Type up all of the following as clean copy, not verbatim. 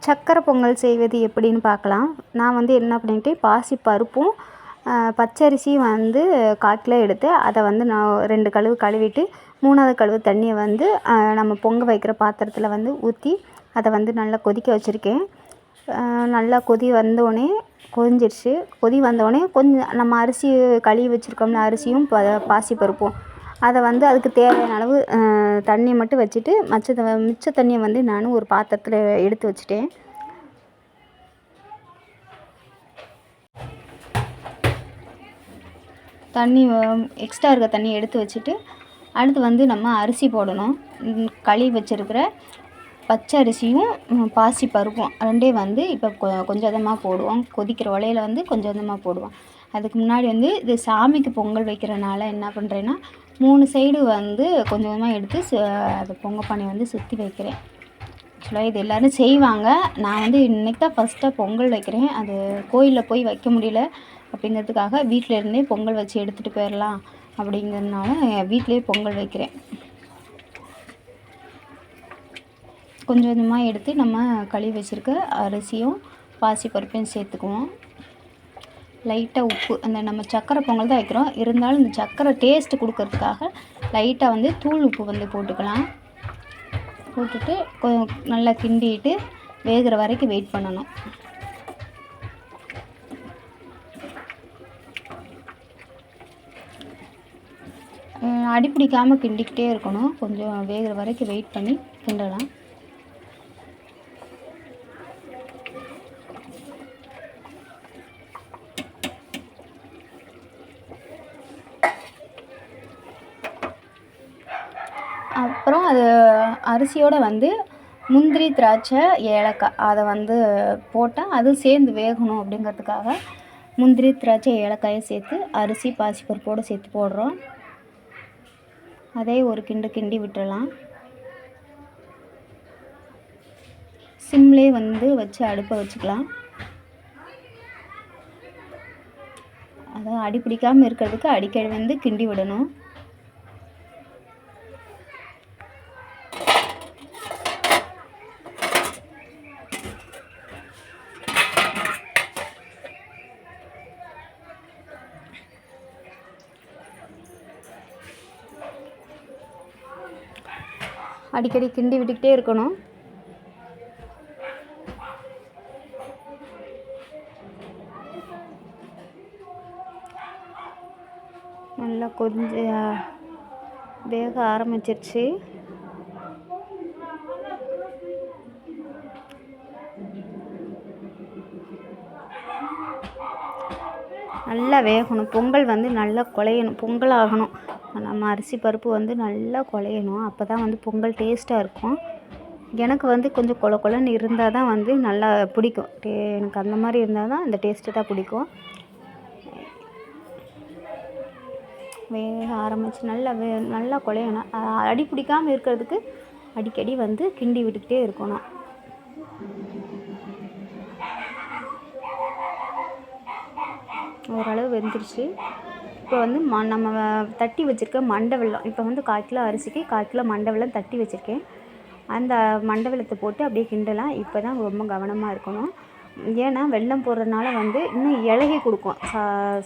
சக்கரை பொங்கல் செய்வது எப்படின்னு பார்க்கலாம். நான் வந்து என்ன பண்ணிட்டேன், பாசி பருப்பும் பச்சரிசியும் வந்து 1/4 கிலோ எடுத்து அதை வந்து நான் 2 கழுவு கழுவிட்டு 3வது கழுவு தண்ணியை வந்து நம்ம பொங்க வைக்கிற பாத்திரத்தில் வந்து ஊற்றி அதை வந்து நல்லா கொதிக்க வச்சுருக்கேன். நல்லா கொதி வந்தோடனே கொதிஞ்சிருச்சு. கொதி வந்தோடனே கொஞ்சம் நம்ம அரிசி கழுவி வச்சுருக்கோம்ல, அரிசியும் பாசி பருப்பும் அதை வந்து அதுக்கு தேவையான அளவு தண்ணி மட்டும் வச்சுட்டு மிச்ச தண்ணியை வந்து நான் ஒரு பாத்திரத்தில் எடுத்து வச்சுட்டேன். தண்ணி எக்ஸ்ட்ரா இருக்க தண்ணி எடுத்து வச்சுட்டு அடுத்து வந்து நம்ம அரிசி போடணும். கழுவி வச்சுருக்கிற பச்சை அரிசியும் பாசி பருப்பும் ரெண்டே வந்து இப்போ கொஞ்சம் கொஞ்சமாக போடுவோம். கொதிக்கிற உலையில் வந்து கொஞ்சம் கொஞ்சமாக போடுவோம். அதுக்கு முன்னாடி வந்து இது சாமிக்கு பொங்கல் வைக்கிறனால என்ன பண்ணுறேன்னா 3 சைடு வந்து கொஞ்சம் கொஞ்சமாக எடுத்து அது பொங்கல் பானையை வந்து சுற்றி வைக்கிறேன். ஆக்சுவலாக இது எல்லோரும் செய்வாங்க. நான் வந்து இன்றைக்கி தான் ஃபஸ்ட்டாக பொங்கல் வைக்கிறேன். அது கோயிலில் போய் வைக்க முடியல அப்படிங்கிறதுக்காக வீட்டில் இருந்தே பொங்கல் வச்சு எடுத்துகிட்டு போயிடலாம் அப்படிங்கிறதுனால வீட்டிலே பொங்கல் வைக்கிறேன். கொஞ்சம் கொஞ்சமாக எடுத்து நம்ம கழுவி வச்சுருக்க அரிசியும் பாசி பருப்பையும் சேர்த்துக்குவோம். லைட்டாக உப்பு, அந்த நம்ம சக்கரை பொங்கல் தான் வைக்கிறோம், இருந்தாலும் இந்த சக்கரை டேஸ்ட்டு கொடுக்கறதுக்காக லைட்டாக வந்து தூள் உப்பு வந்து போட்டுக்கலாம். போட்டுட்டு நல்லா கிண்டிட்டு வேகிற வரைக்கும் வெயிட் பண்ணணும். அடி பிடிக்காமல் கிண்டிக்கிட்டே இருக்கணும். கொஞ்சம் வேகிற வரைக்கும் வெயிட் பண்ணி கிண்டலாம். அப்புறம் அது அரிசியோடு வந்து முந்திரி, திராட்சை, ஏலக்காய் அதை வந்து போட்டால் அது சேர்ந்து வேகணும் அப்படிங்கிறதுக்காக முந்திரி, திராட்சை, ஏலக்காயை சேர்த்து அரிசி பாசிப்பருப்போடு சேர்த்து போடுறோம். அதே ஒரு கிண்டி விட்டுடலாம். சிம்லேயே வந்து வச்சு அடுப்பை வச்சுக்கலாம். அதான் அடி பிடிக்காமல் இருக்கிறதுக்கு அடிக்கடி வந்து கிண்டி விடணும். அடிக்கடி கிண்டி விட்டுக்கிட்டே இருக்கணும். நல்லா கொஞ்சம் வேக ஆரம்பிச்சிருச்சு. நல்லா வேகணும். பொங்கல் வந்து நல்லா குழையணும், பொங்கல் ஆகணும். நம்ம அரிசி பருப்பு வந்து நல்லா குழையணும். அப்போ தான் வந்து பொங்கல் டேஸ்ட்டாக இருக்கும். எனக்கு வந்து கொஞ்சம் கொல கொலன்னு இருந்தால் தான் வந்து நல்லா பிடிக்கும். எனக்கு அந்த மாதிரி இருந்தால் தான் அந்த டேஸ்ட்டு தான் பிடிக்கும். வேக ஆரம்பித்து நல்லா குழையணும். அடி பிடிக்காமல் இருக்கிறதுக்கு அடிக்கடி வந்து கிண்டி விட்டுக்கிட்டே இருக்கணும். ஓரளவு வெந்துருச்சு. இப்போ வந்து நம்ம தட்டி வச்சுருக்க மண்டை வெல்லம், இப்போ வந்து 1/4 கிலோ அரிசிக்கு 1/4 கிலோ மண்டை வெல்லம் தட்டி வச்சுருக்கேன். அந்த மண்டை வெல்லத்தை போட்டு அப்படியே கிண்டலாம். இப்போ தான் ரொம்ப கவனமாக இருக்கணும். ஏன்னா வெல்லம் போடுறதுனால வந்து இன்னும் இலகி கொடுக்கும்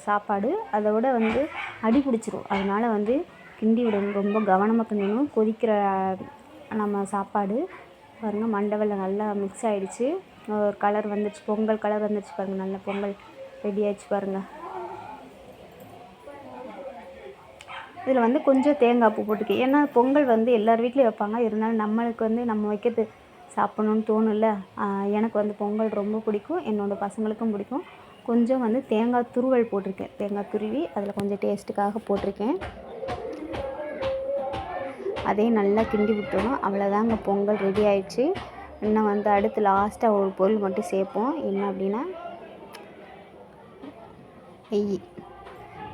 சாப்பாடு. அதோட வந்து அடி பிடிச்சிரும். அதனால் வந்து கிண்டி விடணும், ரொம்ப கவனமாக கிண்டணும். கொதிக்கிற நம்ம சாப்பாடு பாருங்கள், மண்டை வெல்லம் நல்லா மிக்ஸ் ஆகிடுச்சு. ஒரு கலர் வந்துடுச்சு, பொங்கல் கலர் வந்துடுச்சு பாருங்கள். நல்லா பொங்கல் ரெடி ஆகிடுச்சு பாருங்கள். இதில் வந்து கொஞ்சம் தேங்காய் பூ போட்டுக்க. ஏன்னா பொங்கல் வந்து எல்லார் வீட்லேயும் வைப்பாங்க. இருந்தாலும் நம்மளுக்கு வந்து நம்ம வைக்கிறது சாப்பிட்ணுன்னு தோணும்ல. எனக்கு வந்து பொங்கல் ரொம்ப பிடிக்கும், என்னோடய பசங்களுக்கும் பிடிக்கும். கொஞ்சம் வந்து தேங்காய் துருவல் போட்டிருக்கேன். தேங்காய் துருவி அதில் கொஞ்சம் டேஸ்ட்டுக்காக போட்டிருக்கேன். அதையும் நல்லா கிண்டி விட்டுறணும். அவ்வளோதாங்க, பொங்கல் ரெடி ஆயிடுச்சு. இன்னும் வந்து அடுத்து லாஸ்ட்டாக ஒரு பொருள் மட்டும் சேர்ப்போம். என்ன அப்படின்னா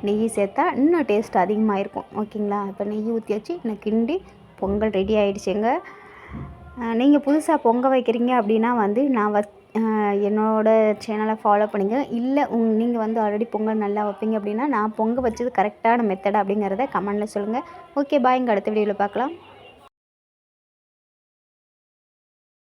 நெய் சேர்த்தா இன்னும் டேஸ்ட் அதிகமாக இருக்கும். ஓகேங்களா? இப்போ நெய் ஊற்றி வச்சு இன்னும் கிண்டி பொங்கல் ரெடி ஆகிடுச்சுங்க. நீங்கள் புதுசாக பொங்கல் வைக்கிறீங்க அப்படின்னா வந்து என்னோடய சேனலை ஃபாலோ பண்ணுங்க. இல்லை நீங்கள் வந்து ஆல்ரெடி பொங்கல் நல்லா வைப்பீங்க அப்படின்னா நான் பொங்கல் வச்சது கரெக்டான மெத்தட் அப்படிங்கிறத கமெண்டில் சொல்லுங்கள். ஓகே, பாய்ங்க. அடுத்த வீடியோவில் பார்க்கலாம்.